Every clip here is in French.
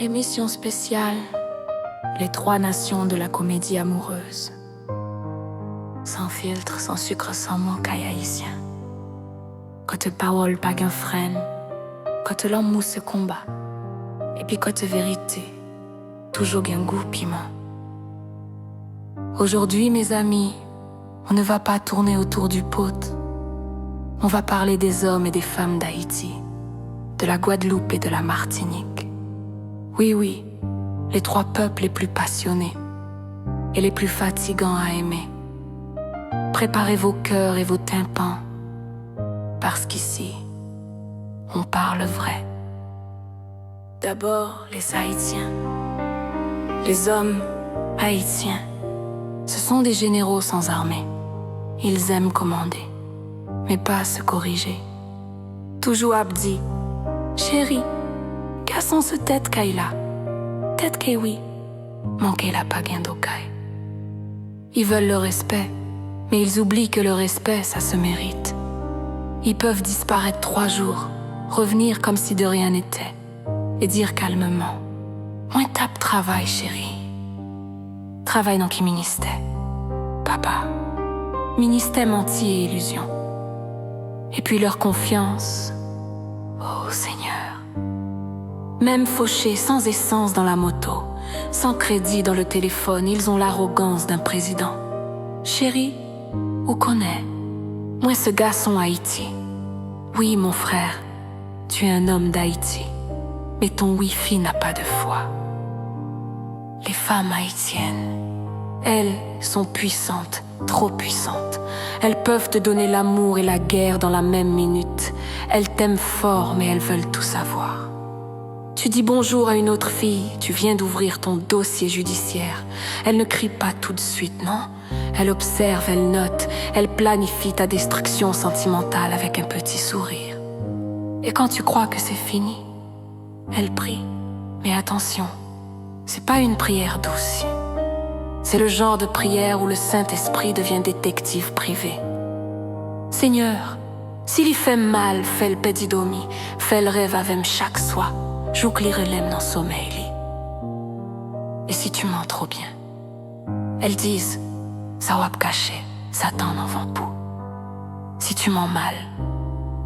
Émission spéciale, les 3 nations de la comédie amoureuse. Sans filtre, sans sucre, sans mots haïtien. Côté parole, pas qu'un freine. Côté l'amour se combat. Et puis côté vérité, toujours un goût piment. Aujourd'hui, mes amis, on ne va pas tourner autour du pot. On va parler des hommes et des femmes d'Haïti, de la Guadeloupe et de la Martinique. Oui, les 3 peuples les plus passionnés et les plus fatigants à aimer. Préparez vos cœurs et vos tympans, parce qu'ici, on parle vrai. D'abord, les Haïtiens. Les hommes haïtiens, ce sont des généraux sans armée. Ils aiment commander, mais pas se corriger. Toujours abdi, chérie, cassons ce tête Kaila. Tête que oui, manquez la pagain d'Okai. Ils veulent le respect, mais ils oublient que le respect, ça se mérite. Ils peuvent disparaître 3 jours, revenir comme si de rien n'était, et dire calmement: moins tape travail, chérie. Travail dans qui ministère? Papa. Ministère menti et illusion. Et puis leur confiance. Oh Seigneur. Même fauchés, sans essence dans la moto, sans crédit dans le téléphone, ils ont l'arrogance d'un président. Chérie, où connais? Moi ce garçon Haïti. Oui, mon frère, tu es un homme d'Haïti, mais ton wifi n'a pas de foi. Les femmes haïtiennes, elles sont puissantes, trop puissantes. Elles peuvent te donner l'amour et la guerre dans la même minute. Elles t'aiment fort, mais elles veulent tout savoir. Tu dis bonjour à une autre fille, tu viens d'ouvrir ton dossier judiciaire. Elle ne crie pas tout de suite, non? Elle observe, elle note, elle planifie ta destruction sentimentale avec un petit sourire. Et quand tu crois que c'est fini, elle prie. Mais attention, c'est pas une prière douce. C'est le genre de prière où le Saint-Esprit devient détective privé. Seigneur, s'il y fait mal, fais le pédidomi, fais le rêve avec chaque soir. J'oublie relève dans sommeil. Et si tu mens trop bien, elles disent, ça va cacher, Satan en vend pour. Si tu mens mal,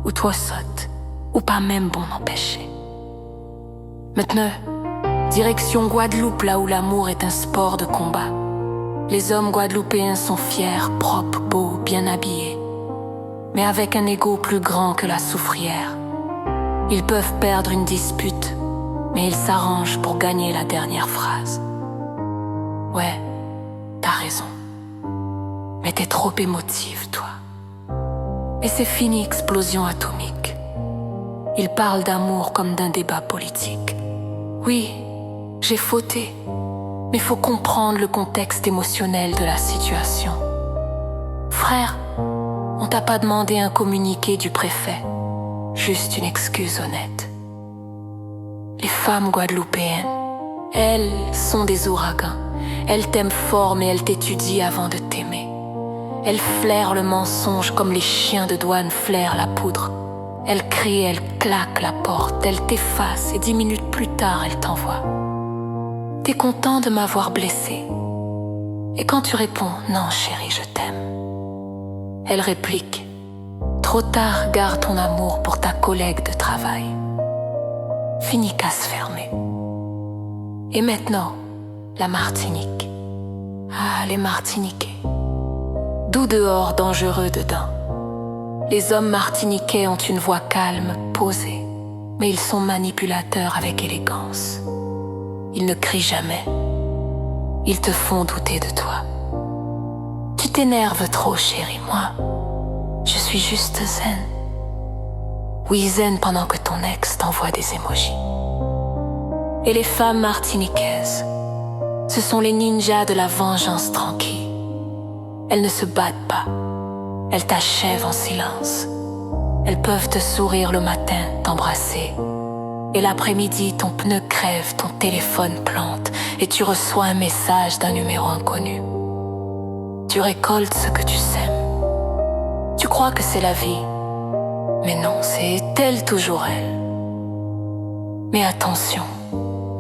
ou toi saute, ou pas même bon empêcher. Maintenant, direction Guadeloupe, là où l'amour est un sport de combat. Les hommes guadeloupéens sont fiers, propres, beaux, bien habillés, mais avec un ego plus grand que la soufrière. Ils peuvent perdre une dispute, mais ils s'arrangent pour gagner la dernière phrase. Ouais, t'as raison. Mais t'es trop émotive, toi. Et c'est fini, explosion atomique. Ils parlent d'amour comme d'un débat politique. Oui, j'ai fauté, mais faut comprendre le contexte émotionnel de la situation. Frère, on t'a pas demandé un communiqué du préfet. Juste une excuse honnête. Les femmes guadeloupéennes, elles sont des ouragans. Elles t'aiment fort, mais elles t'étudient avant de t'aimer. Elles flairent le mensonge comme les chiens de douane flairent la poudre. Elles crient, elles claquent la porte, elles t'effacent et 10 minutes plus tard, elles t'envoient. T'es content de m'avoir blessé? Et quand tu réponds « Non, chérie, je t'aime », elles répliquent: trop tard, garde ton amour pour ta collègue de travail. Fini qu'à se fermer. Et maintenant, la Martinique. Ah, les Martiniquais. Doux dehors, dangereux dedans. Les hommes martiniquais ont une voix calme, posée, mais ils sont manipulateurs avec élégance. Ils ne crient jamais. Ils te font douter de toi. Tu t'énerves trop, chérie, moi. Je suis juste zen. Oui, zen pendant que ton ex t'envoie des émojis. Et les femmes martiniquaises, ce sont les ninjas de la vengeance tranquille. Elles ne se battent pas. Elles t'achèvent en silence. Elles peuvent te sourire le matin, t'embrasser. Et l'après-midi, ton pneu crève, ton téléphone plante et tu reçois un message d'un numéro inconnu. Tu récoltes ce que tu sèmes. Tu crois que c'est la vie, mais non, c'est elle toujours elle. Mais attention,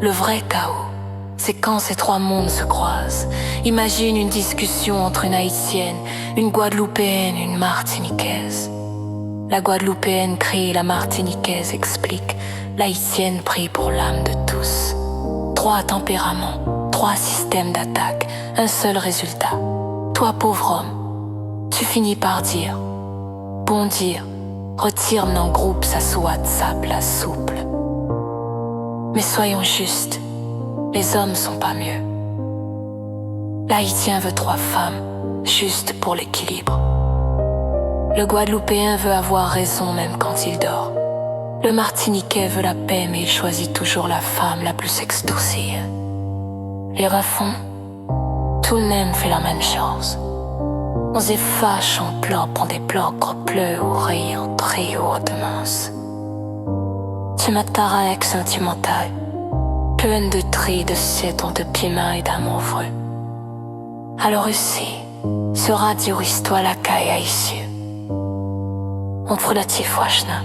le vrai chaos, c'est quand ces trois mondes se croisent. Imagine une discussion entre une Haïtienne, une Guadeloupéenne et une Martiniquaise. La Guadeloupéenne crie, la Martiniquaise explique. L'Haïtienne prie pour l'âme de tous. Trois tempéraments, trois systèmes d'attaque, un seul résultat. Toi, pauvre homme, tu finis par dire, bondir, retire dans le groupe sa souate, sa place souple. Mais soyons justes, les hommes sont pas mieux. L'Haïtien veut trois femmes, juste pour l'équilibre. Le Guadeloupéen veut avoir raison même quand il dort. Le Martiniquais veut la paix, mais il choisit toujours la femme la plus sextoucille. Les refons, tout le monde fait la même chose. On se fâche, on pleure, prend des blocs, pleut ou rit en trio de mince. Tu m'attaras avec sentimental, pleine de tri, de cèdre, de piment et d'amour vrai. Alors ici, ce radio histoire la caille ici. On prend la tifouachna.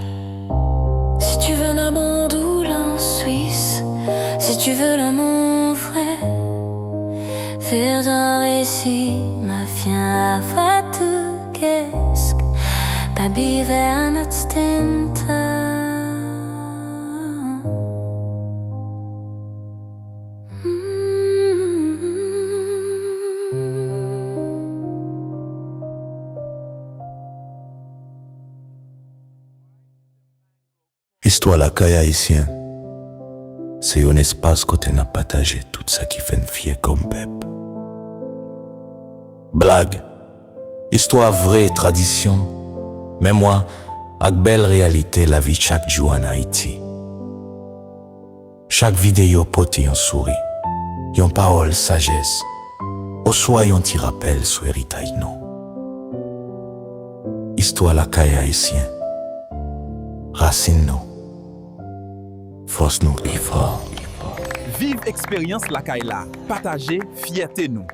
Si tu veux la bandoule en Suisse, si tu veux l'amour vrai, faire un récit, ma fien va tout qu'est-ce que baby vers notre stinta. Histoire la caille haïtien, c'est un espace côté n'a partagé tout ça qui fait fier comme peuple. Blague, histoire vraie, tradition, mémoire, avec belle réalité la vie chaque jour en Haïti. Chaque vidéo porte un sourire, une parole sagesse, au soit un petit rappel sur héritage non. Histoire la caille haïtien, racine nous. Force nous et fort. Vive expérience la Kaila. Partagez, fierté nous.